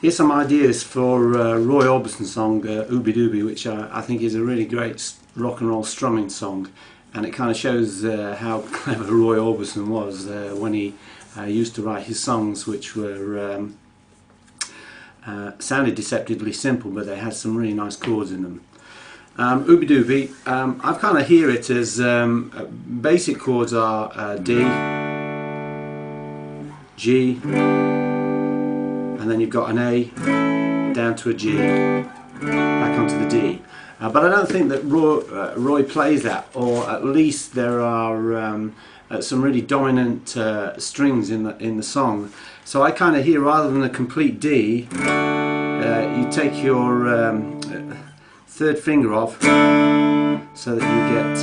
Here's some ideas for Roy Orbisons' song Oobie Doobie, which I think is a really great rock and roll strumming song, and it kind of shows how clever Roy Orbison was when he used to write his songs, which were sounded deceptively simple, but they had some really nice chords in them. Oobie Doobie, I kind of hear it as basic chords are D, G, and then you've got an A down to a G, back onto the D. But I don't think that Roy plays that, or at least there are some really dominant strings in the song. So I kind of hear, rather than a complete D, you take your third finger off, so that you get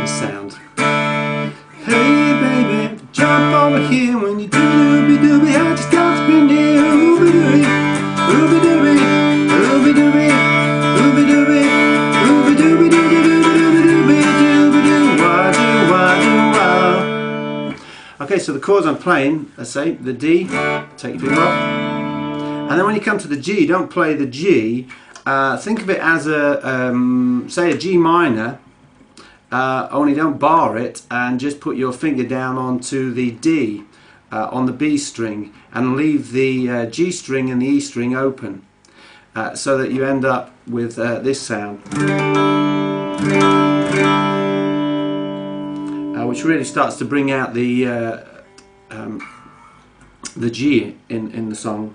this sound. Hey baby, jump over here when you do Oobie Doobie. I just got to be near Oobie Doobie, Oobie Doobie, Oobie Doobie, Oobie Doobie, Oobie Doobie, Doobie Doobie, Doobie Doobie, wah do wah. Okay, so the chords I'm playing, let's say the D, take your finger off, and then when you come to the G, don't play the G. Think of it as a say a G minor. Only don't bar it, and just put your finger down onto the D on the B string, and leave the G string and the E string open, so that you end up with this sound, which really starts to bring out the G in the song.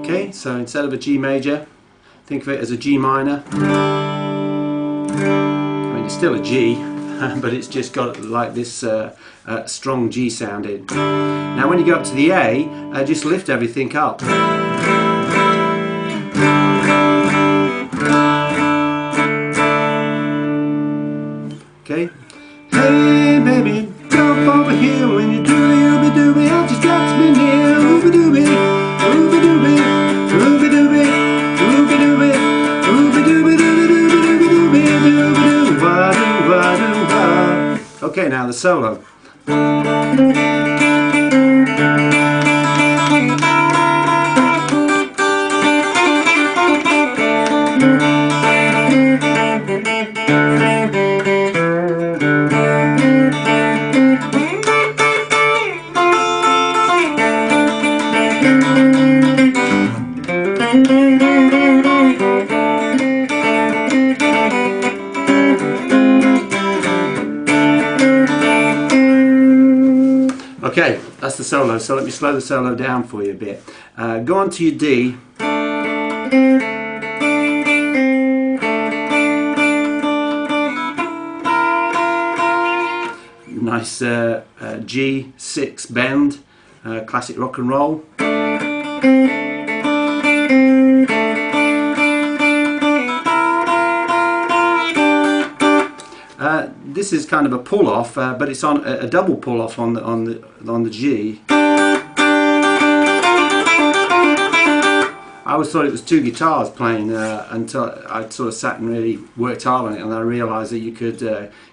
Okay, so instead of a G major, think of it as a G minor. I mean, it's still a G, but it's just got like this strong G sound in. Now when you go up to the A, just lift everything up. Okay. Hey baby, jump over here when you do the Oobie Doobie. I just got to be near Oobie Doobie, Oobie Doobie, Oobie Doobie, Oobie Doobie, Oobie Doobie, Doobie Doobie, Doobie Doobie, wah do wah do wah. Okay, now the solo. Okay, that's the solo, so let me slow the solo down for you a bit. Go on to your D. Nice G6 bend, classic rock and roll. This is kind of a pull off, but it's on a double pull off on the G. I always thought it was two guitars playing until I sort of sat and really worked hard on it, and I realised that you could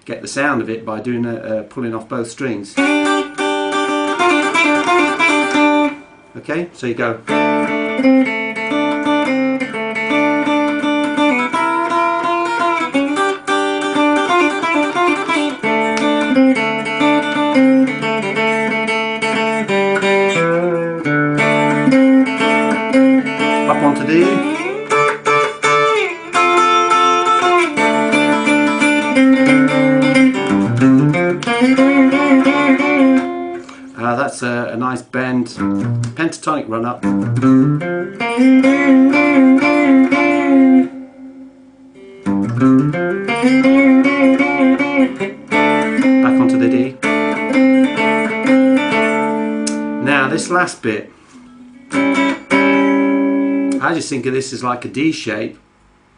get the sound of it by doing pulling off both strings. Okay, so you go. Up onto D. That's a nice bend, pentatonic run up. Back onto the D. Now this last bit, I just think of this as like a D shape.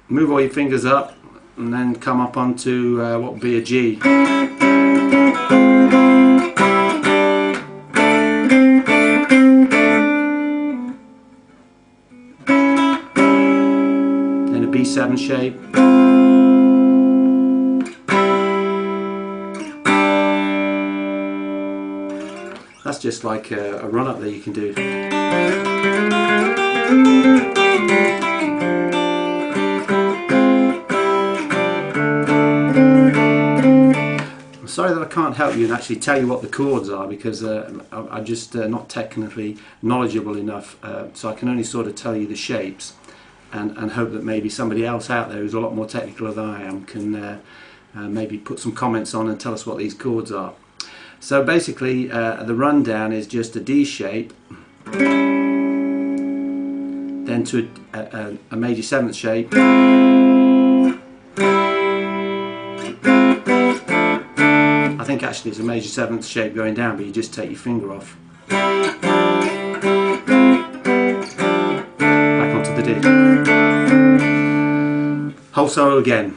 Move all your fingers up and then come up onto what would be a G. Then a B7 shape. That's just like a run up that you can do. I'm sorry that I can't help you and actually tell you what the chords are, because I'm just not technically knowledgeable enough, so I can only sort of tell you the shapes, and hope that maybe somebody else out there who's a lot more technical than I am can maybe put some comments on and tell us what these chords are. So basically the rundown is just a D shape, then to a major 7th shape, I think actually it's a major 7th shape going down, but you just take your finger off, back onto the D, whole solo again.